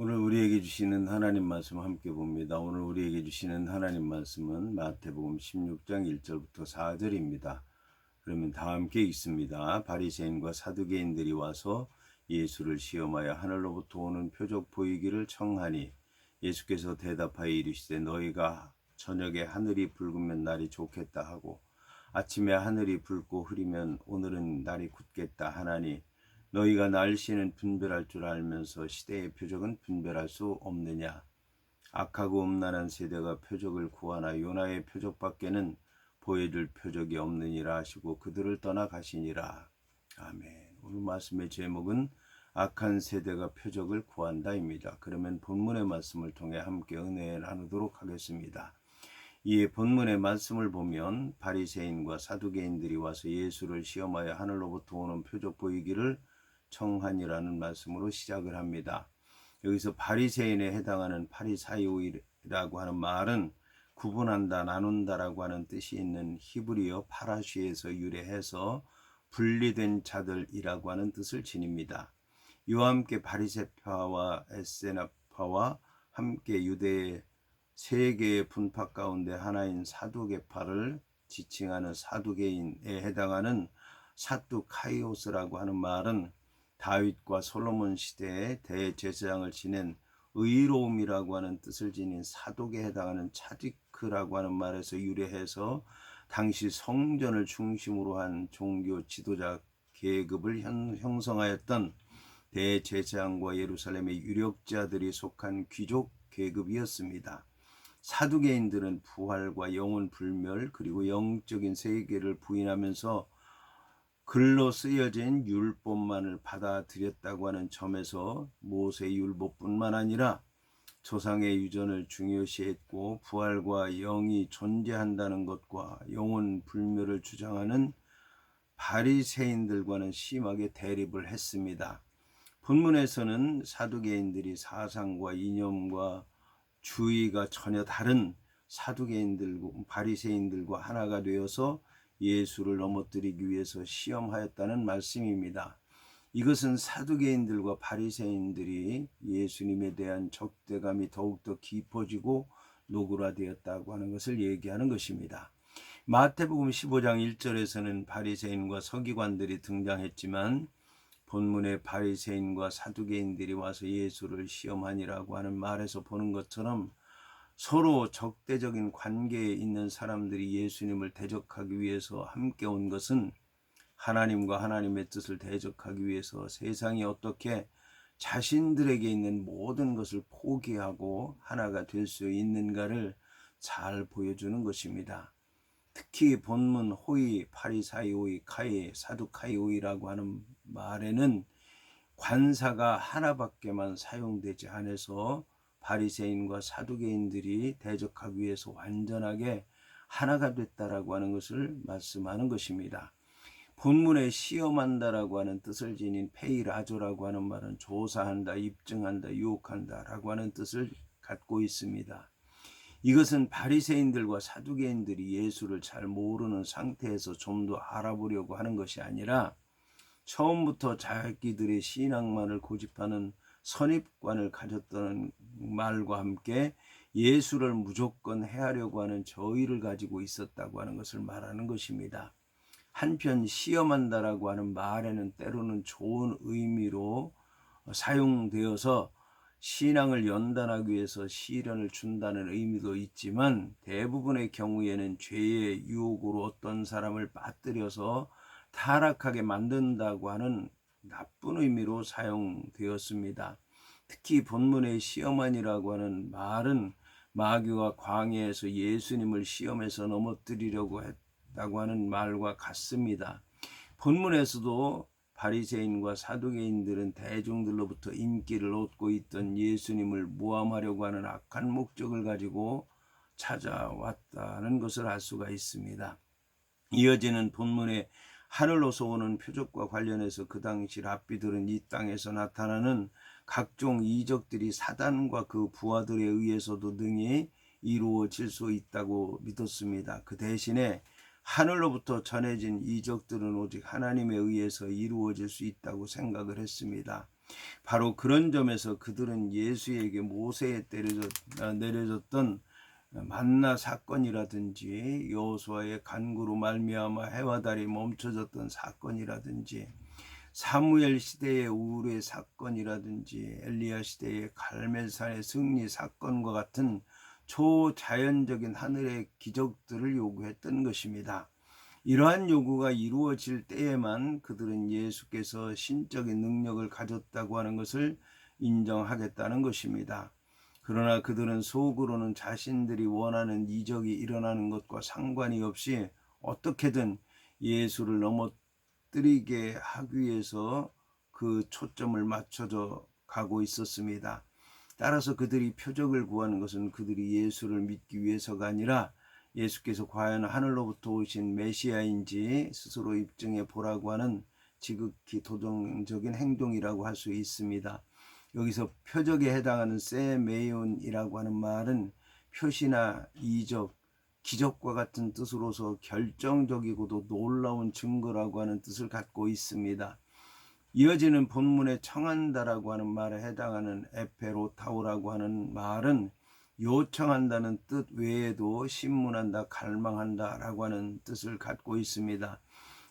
오늘 우리에게 주시는 하나님 말씀 함께 봅니다. 오늘 우리에게 주시는 하나님 말씀은 마태복음 16장 1절부터 4절입니다. 그러면 다 함께 읽습니다. 바리새인과 사두개인들이 와서 예수를 시험하여 하늘로부터 오는 표적 보이기를 청하니 예수께서 대답하여 이르시되 너희가 저녁에 하늘이 붉으면 날이 좋겠다 하고 아침에 하늘이 붉고 흐리면 오늘은 날이 굳겠다 하나니 너희가 날씨는 분별할 줄 알면서 시대의 표적은 분별할 수 없느냐. 악하고 음란한 세대가 표적을 구하나 요나의 표적밖에는 보여줄 표적이 없느니라 하시고 그들을 떠나 가시니라. 아멘. 오늘 말씀의 제목은 악한 세대가 표적을 구한다입니다. 그러면 본문의 말씀을 통해 함께 은혜 나누도록 하겠습니다. 이 본문의 말씀을 보면 바리새인과 사두개인들이 와서 예수를 시험하여 하늘로부터 오는 표적 보이기를 청하니라는 말씀으로 시작을 합니다. 여기서 바리새인에 해당하는 파리사이오이라고 하는 말은 구분한다, 나눈다라고 하는 뜻이 있는 히브리어 파라시에서 유래해서 분리된 자들이라고 하는 뜻을 지닙니다. 이와 함께 바리새파와 에세나파와 함께 유대의 세 개의 분파 가운데 하나인 사두개파를 지칭하는 사두개인에 해당하는 사두카이오스라고 하는 말은 다윗과 솔로몬 시대에 대제사장을 지낸 의로움이라고 하는 뜻을 지닌 사독에 해당하는 차디크라고 하는 말에서 유래해서 당시 성전을 중심으로 한 종교 지도자 계급을 형성하였던 대제사장과 예루살렘의 유력자들이 속한 귀족 계급이었습니다. 사두개인들은 부활과 영혼 불멸 그리고 영적인 세계를 부인하면서 글로 쓰여진 율법만을 받아들였다고 하는 점에서 모세 율법뿐만 아니라 조상의 유전을 중요시했고 부활과 영이 존재한다는 것과 영혼 불멸을 주장하는 바리새인들과는 심하게 대립을 했습니다. 본문에서는 사두개인들이 사상과 이념과 주의가 전혀 다른 사두개인들과 바리새인들과 하나가 되어서 예수를 넘어뜨리기 위해서 시험하였다는 말씀입니다. 이것은 사두개인들과 바리새인들이 예수님에 대한 적대감이 더욱더 깊어지고 노골화되었다고 하는 것을 얘기하는 것입니다. 마태복음 15장 1절에서는 바리새인과 서기관들이 등장했지만 본문의 바리새인과 사두개인들이 와서 예수를 시험하니라고 하는 말에서 보는 것처럼 서로 적대적인 관계에 있는 사람들이 예수님을 대적하기 위해서 함께 온 것은 하나님과 하나님의 뜻을 대적하기 위해서 세상이 어떻게 자신들에게 있는 모든 것을 포기하고 하나가 될 수 있는가를 잘 보여주는 것입니다. 특히 본문 호이, 파리사이오이, 카이, 사두카이오이라고 하는 말에는 관사가 하나밖에만 사용되지 않아서 바리새인과 사두개인들이 대적하기 위해서 완전하게 하나가 됐다라고 하는 것을 말씀하는 것입니다. 본문에 시험한다라고 하는 뜻을 지닌 페이라조라고 하는 말은 조사한다, 입증한다, 유혹한다라고 하는 뜻을 갖고 있습니다. 이것은 바리새인들과 사두개인들이 예수를 잘 모르는 상태에서 좀 더 알아보려고 하는 것이 아니라 처음부터 자기들의 신앙만을 고집하는 선입관을 가졌다는 말과 함께 예수를 무조건 해하려고 하는 저의를 가지고 있었다고 하는 것을 말하는 것입니다. 한편 시험한다라고 하는 말에는 때로는 좋은 의미로 사용되어서 신앙을 연단하기 위해서 시련을 준다는 의미도 있지만 대부분의 경우에는 죄의 유혹으로 어떤 사람을 빠뜨려서 타락하게 만든다고 하는 나쁜 의미로 사용되었습니다. 특히 본문의 시험한이라고 하는 말은 마귀가 광야에서 예수님을 시험해서 넘어뜨리려고 했다고 하는 말과 같습니다. 본문에서도 바리새인과 사두개인들은 대중들로부터 인기를 얻고 있던 예수님을 모함하려고 하는 악한 목적을 가지고 찾아왔다는 것을 알 수가 있습니다. 이어지는 본문의 하늘로서 오는 표적과 관련해서 그 당시 랍비들은 이 땅에서 나타나는 각종 이적들이 사단과 그 부하들에 의해서도 능히 이루어질 수 있다고 믿었습니다. 그 대신에 하늘로부터 전해진 이적들은 오직 하나님에 의해서 이루어질 수 있다고 생각을 했습니다. 바로 그런 점에서 그들은 예수에게 모세에 내려졌던 만나 사건이라든지 여호수아의 간구로 말미암아 해와 달이 멈춰졌던 사건이라든지 사무엘 시대의 우르의 사건이라든지 엘리야 시대의 갈멜산의 승리 사건과 같은 초자연적인 하늘의 기적들을 요구했던 것입니다. 이러한 요구가 이루어질 때에만 그들은 예수께서 신적인 능력을 가졌다고 하는 것을 인정하겠다는 것입니다. 그러나 그들은 속으로는 자신들이 원하는 이적이 일어나는 것과 상관이 없이 어떻게든 예수를 넘어뜨리게 하기 위해서 그 초점을 맞춰져 가고 있었습니다. 따라서 그들이 표적을 구하는 것은 그들이 예수를 믿기 위해서가 아니라 예수께서 과연 하늘로부터 오신 메시아인지 스스로 입증해 보라고 하는 지극히 도덕적인 행동이라고 할 수 있습니다. 여기서 표적에 해당하는 세메온이라고 하는 말은 표시나 이적, 기적과 같은 뜻으로서 결정적이고도 놀라운 증거라고 하는 뜻을 갖고 있습니다. 이어지는 본문에 청한다라고 하는 말에 해당하는 에페로타우라고 하는 말은 요청한다는 뜻 외에도 신문한다, 갈망한다 라고 하는 뜻을 갖고 있습니다.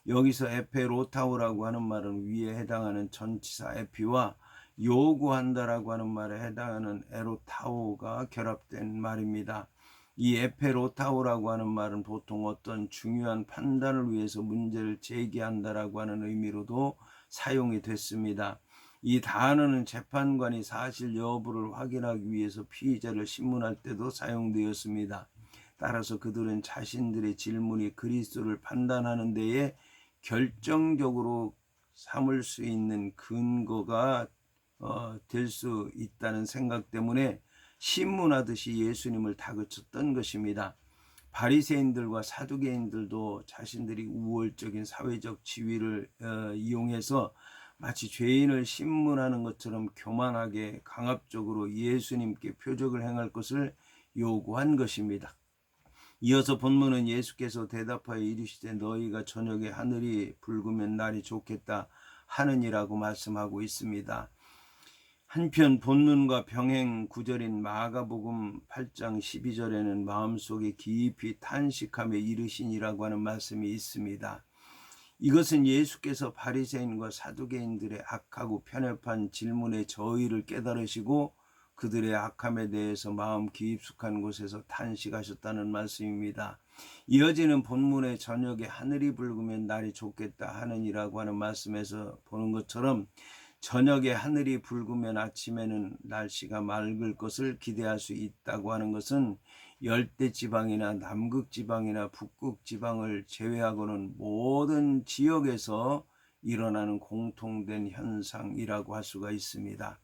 여기서 에페로타우라고 하는 말은 위에 해당하는 전치사 에피와 요구한다라고 하는 말에 해당하는 에로타우가 결합된 말입니다. 이 에페로타우라고 하는 말은 보통 어떤 중요한 판단을 위해서 문제를 제기한다라고 하는 의미로도 사용이 됐습니다. 이 단어는 재판관이 사실 여부를 확인하기 위해서 피의자를 신문할 때도 사용되었습니다. 따라서 그들은 자신들의 질문이 그리스도를 판단하는 데에 결정적으로 삼을 수 있는 근거가 될 수 있다는 생각 때문에 신문하듯이 예수님을 다그쳤던 것입니다. 바리새인들과 사두개인들도 자신들이 우월적인 사회적 지위를 이용해서 마치 죄인을 신문하는 것처럼 교만하게 강압적으로 예수님께 표적을 행할 것을 요구한 것입니다. 이어서 본문은 예수께서 대답하여 이르시되 너희가 저녁에 하늘이 붉으면 날이 좋겠다 하느니라고 말씀하고 있습니다. 한편 본문과 병행 구절인 마가복음 8장 12절에는 마음속에 깊이 탄식하며 이르시니라고 하는 말씀이 있습니다. 이것은 예수께서 바리새인과 사두개인들의 악하고 편협한 질문의 저의를 깨달으시고 그들의 악함에 대해서 마음 깊숙한 곳에서 탄식하셨다는 말씀입니다. 이어지는 본문의 저녁에 하늘이 붉으면 날이 좋겠다 하느니라고 하는 말씀에서 보는 것처럼 저녁에 하늘이 붉으면 아침에는 날씨가 맑을 것을 기대할 수 있다고 하는 것은 열대지방이나 남극지방이나 북극지방을 제외하고는 모든 지역에서 일어나는 공통된 현상이라고 할 수가 있습니다.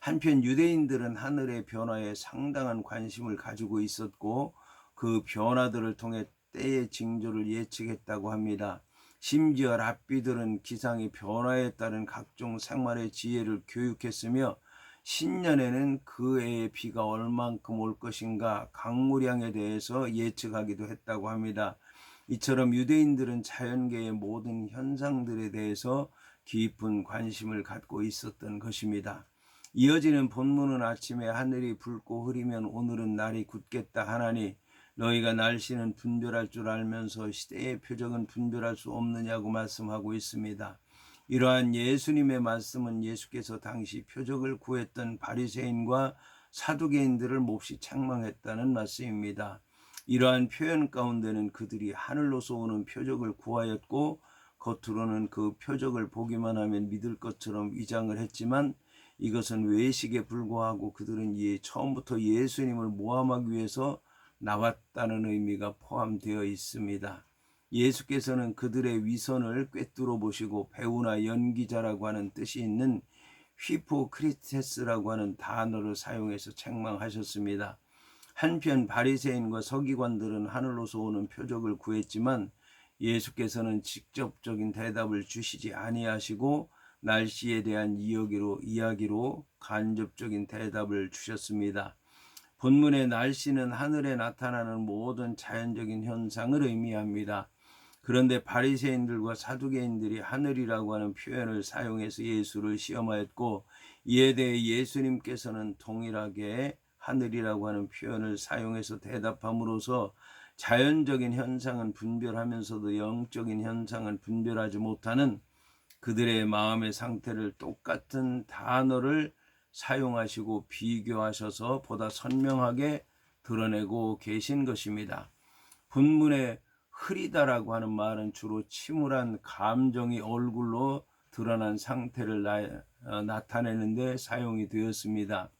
한편 유대인들은 하늘의 변화에 상당한 관심을 가지고 있었고 그 변화들을 통해 때의 징조를 예측했다고 합니다. 심지어 랍비들은 기상의 변화에 따른 각종 생활의 지혜를 교육했으며 신년에는 그 해의 비가 얼만큼 올 것인가 강물량에 대해서 예측하기도 했다고 합니다. 이처럼 유대인들은 자연계의 모든 현상들에 대해서 깊은 관심을 갖고 있었던 것입니다. 이어지는 본문은 아침에 하늘이 붉고 흐리면 오늘은 날이 굳겠다 하나니 너희가 날씨는 분별할 줄 알면서 시대의 표적은 분별할 수 없느냐고 말씀하고 있습니다. 이러한 예수님의 말씀은 예수께서 당시 표적을 구했던 바리새인과 사두개인들을 몹시 책망했다는 말씀입니다. 이러한 표현 가운데는 그들이 하늘로서 오는 표적을 구하였고 겉으로는 그 표적을 보기만 하면 믿을 것처럼 위장을 했지만 이것은 외식에 불과하고 그들은 처음부터 예수님을 모함하기 위해서 나왔다는 의미가 포함되어 있습니다. 예수께서는 그들의 위선을 꿰뚫어 보시고 배우나 연기자라고 하는 뜻이 있는 휘포크리테스라고 하는 단어를 사용해서 책망하셨습니다. 한편 바리새인과 서기관들은 하늘로서 오는 표적을 구했지만 예수께서는 직접적인 대답을 주시지 아니하시고 날씨에 대한 이야기로 간접적인 대답을 주셨습니다. 본문의 날씨는 하늘에 나타나는 모든 자연적인 현상을 의미합니다. 그런데 바리새인들과 사두개인들이 하늘이라고 하는 표현을 사용해서 예수를 시험하였고, 이에 대해 예수님께서는 동일하게 하늘이라고 하는 표현을 사용해서 대답함으로써 자연적인 현상은 분별하면서도 영적인 현상은 분별하지 못하는 그들의 마음의 상태를 똑같은 단어를 사용하시고 비교하셔서 보다 선명하게 드러내고 계신 것입니다. 본문에 흐리다라고 하는 말은 주로 침울한 감정이 얼굴로 드러난 상태를 나타내는데 사용이 되었습니다.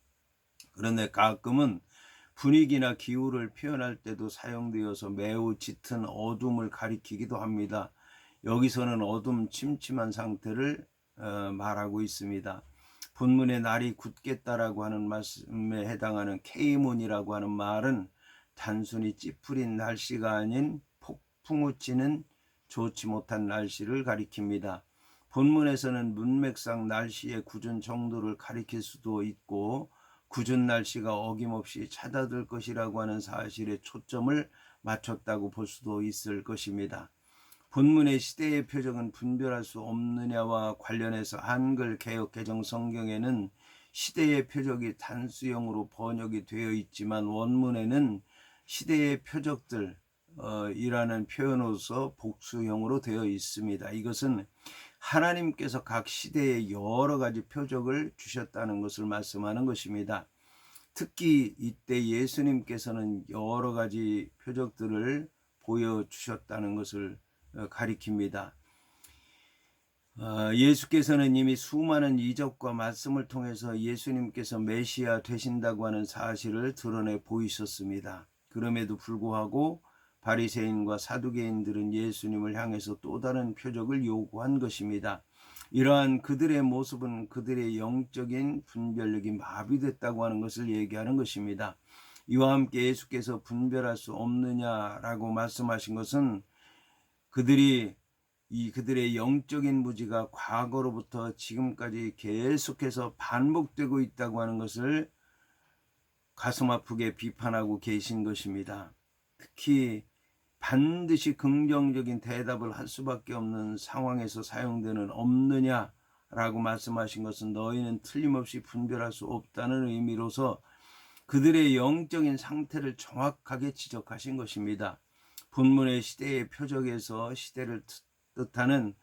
그런데 가끔은 분위기나 기후를 표현할 때도 사용되어서 매우 짙은 어둠을 가리키기도 합니다. 여기서는 어둠 침침한 상태를 말하고 있습니다. 본문의 날이 굳겠다라고 하는 말씀에 해당하는 케이몬이라고 하는 말은 단순히 찌푸린 날씨가 아닌 폭풍우 치는 좋지 못한 날씨를 가리킵니다. 본문에서는 문맥상 날씨의 굳은 정도를 가리킬 수도 있고 굳은 날씨가 어김없이 찾아들 것이라고 하는 사실에 초점을 맞췄다고 볼 수도 있을 것입니다. 본문의 시대의 표적은 분별할 수 없느냐와 관련해서 한글 개역 개정 성경에는 시대의 표적이 단수형으로 번역이 되어 있지만 원문에는 시대의 표적들 이라는 표현으로서 복수형으로 되어 있습니다. 이것은 하나님께서 각 시대에 여러 가지 표적을 주셨다는 것을 말씀하는 것입니다. 특히 이때 예수님께서는 여러 가지 표적들을 보여주셨다는 것을 가리킵니다. 예수께서는 이미 수많은 이적과 말씀을 통해서 예수님께서 메시아 되신다고 하는 사실을 드러내 보이셨습니다. 그럼에도 불구하고 바리새인과 사두개인들은 예수님을 향해서 또 다른 표적을 요구한 것입니다. 이러한 그들의 모습은 그들의 영적인 분별력이 마비됐다고 하는 것을 얘기하는 것입니다. 이와 함께 예수께서 분별할 수 없느냐라고 말씀하신 것은 그들의 영적인 무지가 과거로부터 지금까지 계속해서 반복되고 있다고 하는 것을 가슴 아프게 비판하고 계신 것입니다. 특히 반드시 긍정적인 대답을 할 수밖에 없는 상황에서 사용되는 없느냐라고 말씀하신 것은 너희는 틀림없이 분별할 수 없다는 의미로서 그들의 영적인 상태를 정확하게 지적하신 것입니다. 본문의 시대의 표적에서 시대를 뜻하는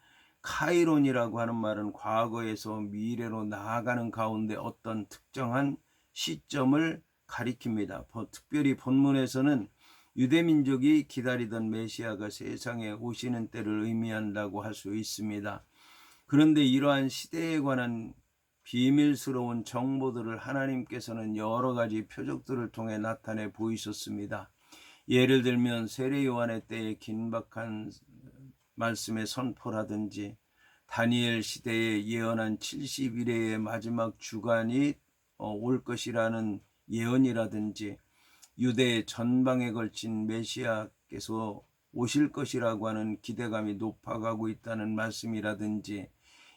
카이론이라고 하는 말은 과거에서 미래로 나아가는 가운데 어떤 특정한 시점을 가리킵니다. 특별히 본문에서는 유대민족이 기다리던 메시아가 세상에 오시는 때를 의미한다고 할 수 있습니다. 그런데 이러한 시대에 관한 비밀스러운 정보들을 하나님께서는 여러 가지 표적들을 통해 나타내 보이셨습니다. 예를 들면 세례 요한의 때의 긴박한 말씀의 선포라든지 다니엘 시대에 예언한 70일의 마지막 주간이 올 것이라는 예언이라든지 유대 전방에 걸친 메시아께서 오실 것이라고 하는 기대감이 높아가고 있다는 말씀이라든지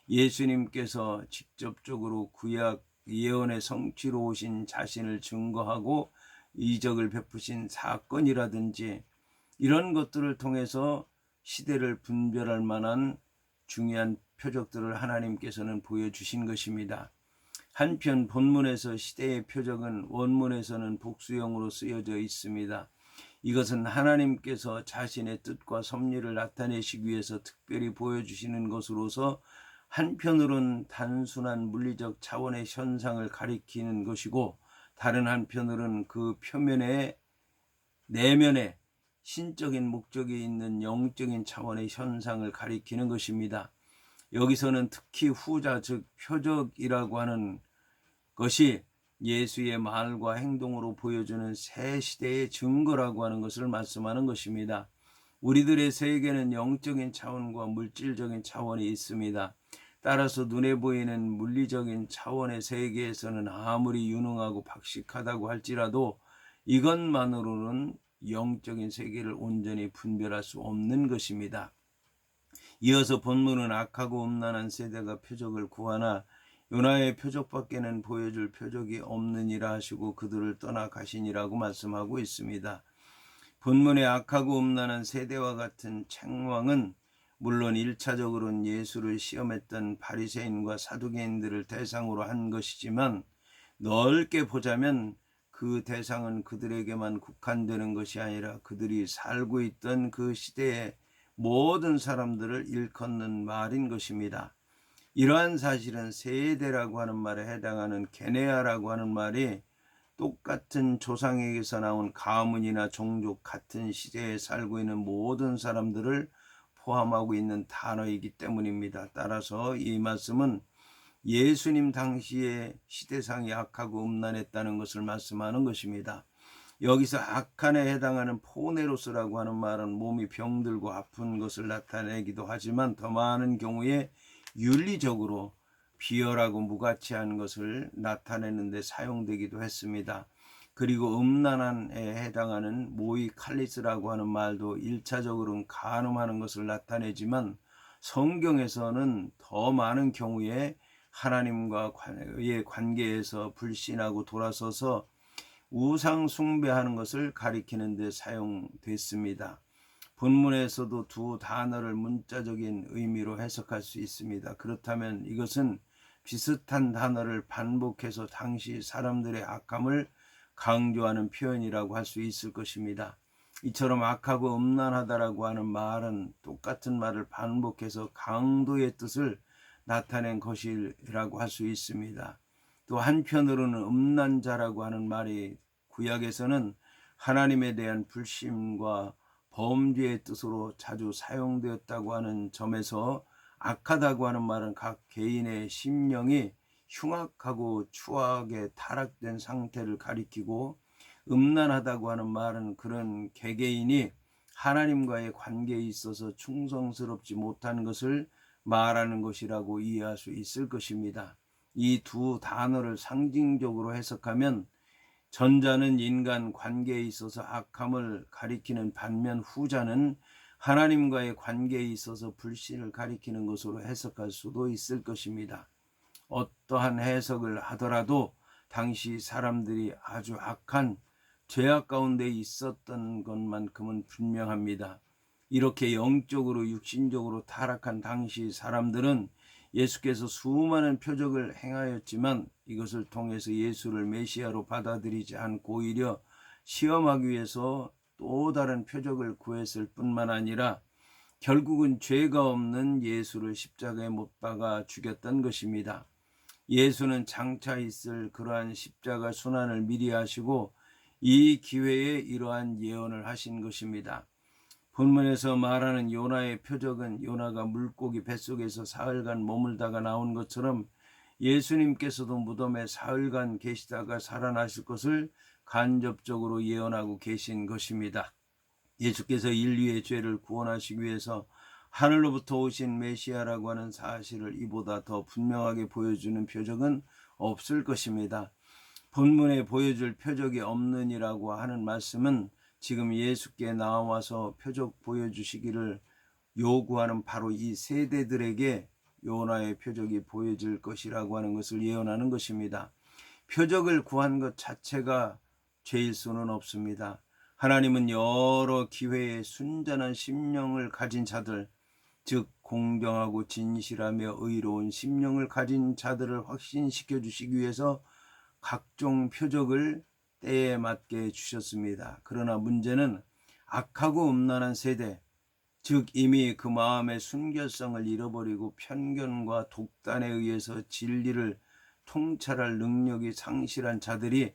예수님께서 직접적으로 구약 예언의 성취로 오신 자신을 증거하고 이적을 베푸신 사건이라든지 이런 것들을 통해서 시대를 분별할 만한 중요한 표적들을 하나님께서는 보여주신 것입니다. 한편 본문에서 시대의 표적은 원문에서는 복수형으로 쓰여져 있습니다. 이것은 하나님께서 자신의 뜻과 섭리를 나타내시기 위해서 특별히 보여주시는 것으로서 한편으로는 단순한 물리적 차원의 현상을 가리키는 것이고 다른 한편으로는 그 표면에 내면에 신적인 목적이 있는 영적인 차원의 현상을 가리키는 것입니다. 여기서는 특히 후자 즉 표적이라고 하는 것이 예수의 말과 행동으로 보여주는 새 시대의 증거라고 하는 것을 말씀하는 것입니다. 우리들의 세계는 영적인 차원과 물질적인 차원이 있습니다. 따라서 눈에 보이는 물리적인 차원의 세계에서는 아무리 유능하고 박식하다고 할지라도 이것만으로는 영적인 세계를 온전히 분별할 수 없는 것입니다. 이어서 본문은 악하고 음란한 세대가 표적을 구하나 요나의 표적밖에는 보여줄 표적이 없느니라 하시고 그들을 떠나 가시니라고 말씀하고 있습니다. 본문의 악하고 음란한 세대와 같은 책망은 물론 1차적으로는 예수를 시험했던 바리새인과 사두개인들을 대상으로 한 것이지만 넓게 보자면 그 대상은 그들에게만 국한되는 것이 아니라 그들이 살고 있던 그 시대의 모든 사람들을 일컫는 말인 것입니다. 이러한 사실은 세대라고 하는 말에 해당하는 게네아라고 하는 말이 똑같은 조상에게서 나온 가문이나 종족 같은 시대에 살고 있는 모든 사람들을 포함하고 있는 단어이기 때문입니다. 따라서 이 말씀은 예수님 당시의 시대상이 악하고 음란했다는 것을 말씀하는 것입니다. 여기서 악한에 해당하는 포네로스라고 하는 말은 몸이 병들고 아픈 것을 나타내기도 하지만 더 많은 경우에 윤리적으로 비열하고 무가치한 것을 나타내는 데 사용되기도 했습니다. 그리고 음란한에 해당하는 모이칼리스라고 하는 말도 1차적으로는 간음하는 것을 나타내지만 성경에서는 더 많은 경우에 하나님과의 관계에서 불신하고 돌아서서 우상 숭배하는 것을 가리키는 데 사용됐습니다. 본문에서도 두 단어를 문자적인 의미로 해석할 수 있습니다. 그렇다면 이것은 비슷한 단어를 반복해서 당시 사람들의 악함을 강조하는 표현이라고 할 수 있을 것입니다. 이처럼 악하고 음란하다라고 하는 말은 똑같은 말을 반복해서 강도의 뜻을 나타낸 것이라고 할 수 있습니다. 또 한편으로는 음란자라고 하는 말이 구약에서는 하나님에 대한 불신과 범죄의 뜻으로 자주 사용되었다고 하는 점에서 악하다고 하는 말은 각 개인의 심령이 흉악하고 추악에 타락된 상태를 가리키고, 음란하다고 하는 말은 그런 개개인이 하나님과의 관계에 있어서 충성스럽지 못한 것을 말하는 것이라고 이해할 수 있을 것입니다. 이 두 단어를 상징적으로 해석하면 전자는 인간 관계에 있어서 악함을 가리키는 반면 후자는 하나님과의 관계에 있어서 불신을 가리키는 것으로 해석할 수도 있을 것입니다. 어떠한 해석을 하더라도 당시 사람들이 아주 악한 죄악 가운데 있었던 것만큼은 분명합니다. 이렇게 영적으로 육신적으로 타락한 당시 사람들은 예수께서 수많은 표적을 행하였지만 이것을 통해서 예수를 메시아로 받아들이지 않고 오히려 시험하기 위해서 또 다른 표적을 구했을 뿐만 아니라 결국은 죄가 없는 예수를 십자가에 못 박아 죽였던 것입니다. 예수는 장차 있을 그러한 십자가 순환을 미리 하시고 이 기회에 이러한 예언을 하신 것입니다. 본문에서 말하는 요나의 표적은 요나가 물고기 뱃속에서 사흘간 머물다가 나온 것처럼 예수님께서도 무덤에 사흘간 계시다가 살아나실 것을 간접적으로 예언하고 계신 것입니다. 예수께서 인류의 죄를 구원하시기 위해서 하늘로부터 오신 메시아라고 하는 사실을 이보다 더 분명하게 보여주는 표적은 없을 것입니다. 본문에 보여줄 표적이 없느니라고 하는 말씀은 지금 예수께 나와서 표적 보여주시기를 요구하는 바로 이 세대들에게 요나의 표적이 보여질 것이라고 하는 것을 예언하는 것입니다. 표적을 구한 것 자체가 죄일 수는 없습니다. 하나님은 여러 기회에 순전한 심령을 가진 자들, 즉 공정하고 진실하며 의로운 심령을 가진 자들을 확신시켜 주시기 위해서 각종 표적을 때에 맞게 주셨습니다. 그러나 문제는 악하고 음란한 세대, 즉 이미 그 마음의 순결성을 잃어버리고 편견과 독단에 의해서 진리를 통찰할 능력이 상실한 자들이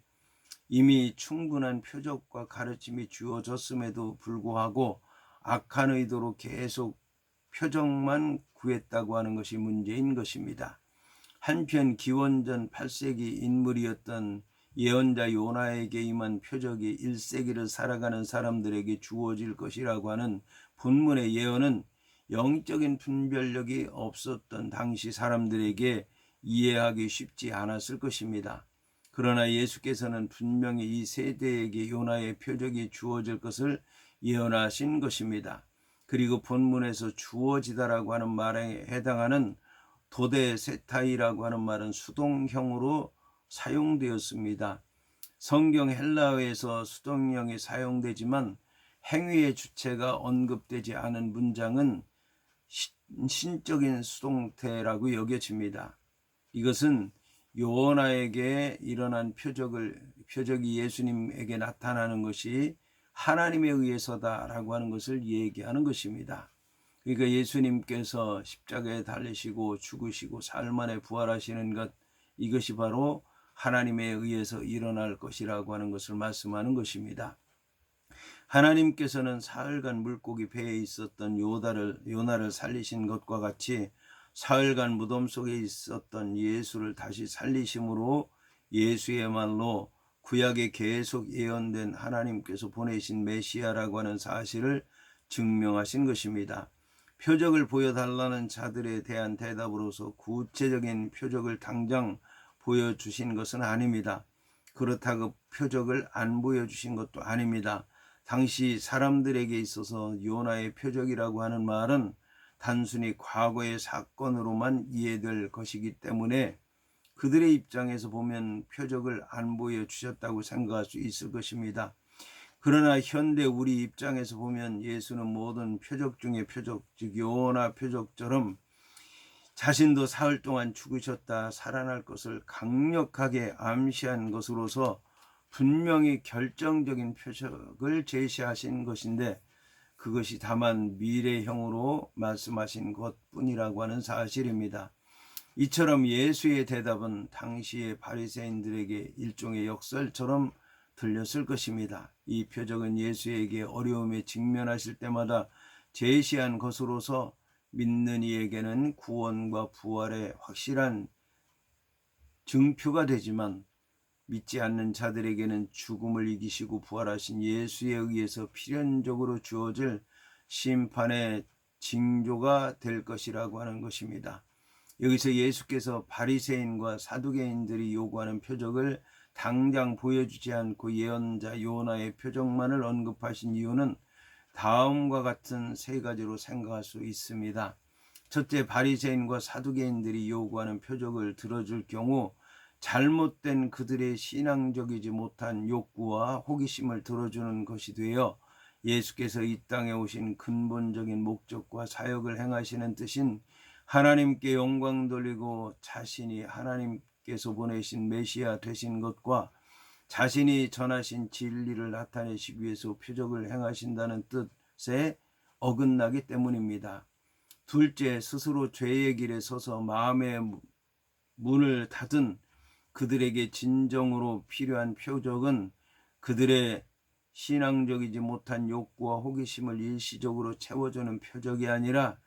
이미 충분한 표적과 가르침이 주어졌음에도 불구하고 악한 의도로 계속 표적만 구했다고 하는 것이 문제인 것입니다. 한편 기원전 8세기 인물이었던 예언자 요나에게 임한 표적이 1세기를 살아가는 사람들에게 주어질 것이라고 하는 본문의 예언은 영적인 분별력이 없었던 당시 사람들에게 이해하기 쉽지 않았을 것입니다. 그러나 예수께서는 분명히 이 세대에게 요나의 표적이 주어질 것을 예언하신 것입니다. 그리고 본문에서 주어지다라고 하는 말에 해당하는 도데세타이라고 하는 말은 수동형으로 사용되었습니다. 성경 헬라어에서 수동형이 사용되지만 행위의 주체가 언급되지 않은 문장은 신적인 수동태라고 여겨집니다. 이것은 요나에게 일어난 표적이 예수님에게 나타나는 것이 하나님에 의해서다라고 하는 것을 얘기하는 것입니다. 그러니까 예수님께서 십자가에 달리시고 죽으시고 사흘 만에 부활하시는 것, 이것이 바로 하나님에 의해서 일어날 것이라고 하는 것을 말씀하는 것입니다. 하나님께서는 사흘간 물고기 배에 있었던 요나를 살리신 것과 같이 사흘간 무덤 속에 있었던 예수를 다시 살리심으로 예수의말로 구약에 계속 예언된 하나님께서 보내신 메시아라고 하는 사실을 증명하신 것입니다. 표적을 보여달라는 자들에 대한 대답으로서 구체적인 표적을 당장 보여주신 것은 아닙니다. 그렇다고 표적을 안 보여주신 것도 아닙니다. 당시 사람들에게 있어서 요나의 표적이라고 하는 말은 단순히 과거의 사건으로만 이해될 것이기 때문에 그들의 입장에서 보면 표적을 안 보여주셨다고 생각할 수 있을 것입니다. 그러나 현대 우리 입장에서 보면 예수는 모든 표적 중에 표적, 즉 요나 표적처럼 자신도 사흘 동안 죽으셨다 살아날 것을 강력하게 암시한 것으로서 분명히 결정적인 표적을 제시하신 것인데, 그것이 다만 미래형으로 말씀하신 것뿐이라고 하는 사실입니다. 이처럼 예수의 대답은 당시의 바리새인들에게 일종의 역설처럼 들렸을 것입니다. 이 표적은 예수에게 어려움에 직면하실 때마다 제시한 것으로서 믿는 이에게는 구원과 부활의 확실한 증표가 되지만, 믿지 않는 자들에게는 죽음을 이기시고 부활하신 예수에 의해서 필연적으로 주어질 심판의 징조가 될 것이라고 하는 것입니다. 여기서 예수께서 바리새인과 사두개인들이 요구하는 표적을 당장 보여주지 않고 예언자 요나의 표적만을 언급하신 이유는 다음과 같은 세 가지로 생각할 수 있습니다. 첫째, 바리새인과 사두개인들이 요구하는 표적을 들어줄 경우 잘못된 그들의 신앙적이지 못한 욕구와 호기심을 들어주는 것이 되어 예수께서 이 땅에 오신 근본적인 목적과 사역을 행하시는 뜻인 하나님께 영광 돌리고 자신이 하나님께서 보내신 메시아 되신 것과 자신이 전하신 진리를 나타내시기 위해서 표적을 행하신다는 뜻에 어긋나기 때문입니다. 둘째, 스스로 죄의 길에 서서 마음의 문을 닫은 그들에게 진정으로 필요한 표적은 그들의 신앙적이지 못한 욕구와 호기심을 일시적으로 채워주는 표적이 아니라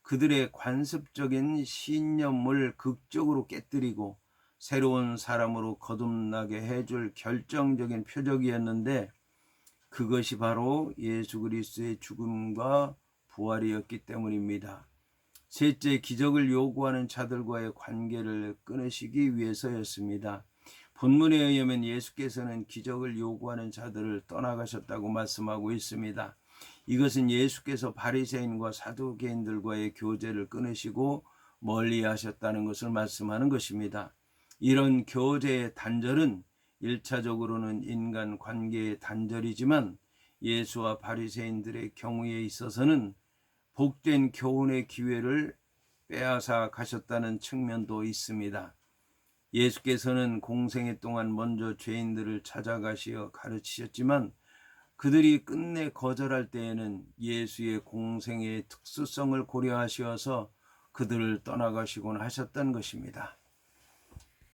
그들의 관습적인 신념을 극적으로 깨뜨리고 새로운 사람으로 거듭나게 해줄 결정적인 표적이었는데, 그것이 바로 예수 그리스도의 죽음과 부활이었기 때문입니다. 셋째, 기적을 요구하는 자들과의 관계를 끊으시기 위해서였습니다. 본문에 의하면 예수께서는 기적을 요구하는 자들을 떠나가셨다고 말씀하고 있습니다. 이것은 예수께서 바리새인과 사두개인들과의 교제를 끊으시고 멀리하셨다는 것을 말씀하는 것입니다. 이런 교제의 단절은 1차적으로는 인간 관계의 단절이지만 예수와 바리새인들의 경우에 있어서는 복된 교훈의 기회를 빼앗아 가셨다는 측면도 있습니다. 예수께서는 공생애 동안 먼저 죄인들을 찾아가시어 가르치셨지만 그들이 끝내 거절할 때에는 예수의 공생애의 특수성을 고려하셔서 그들을 떠나가시곤 하셨던 것입니다.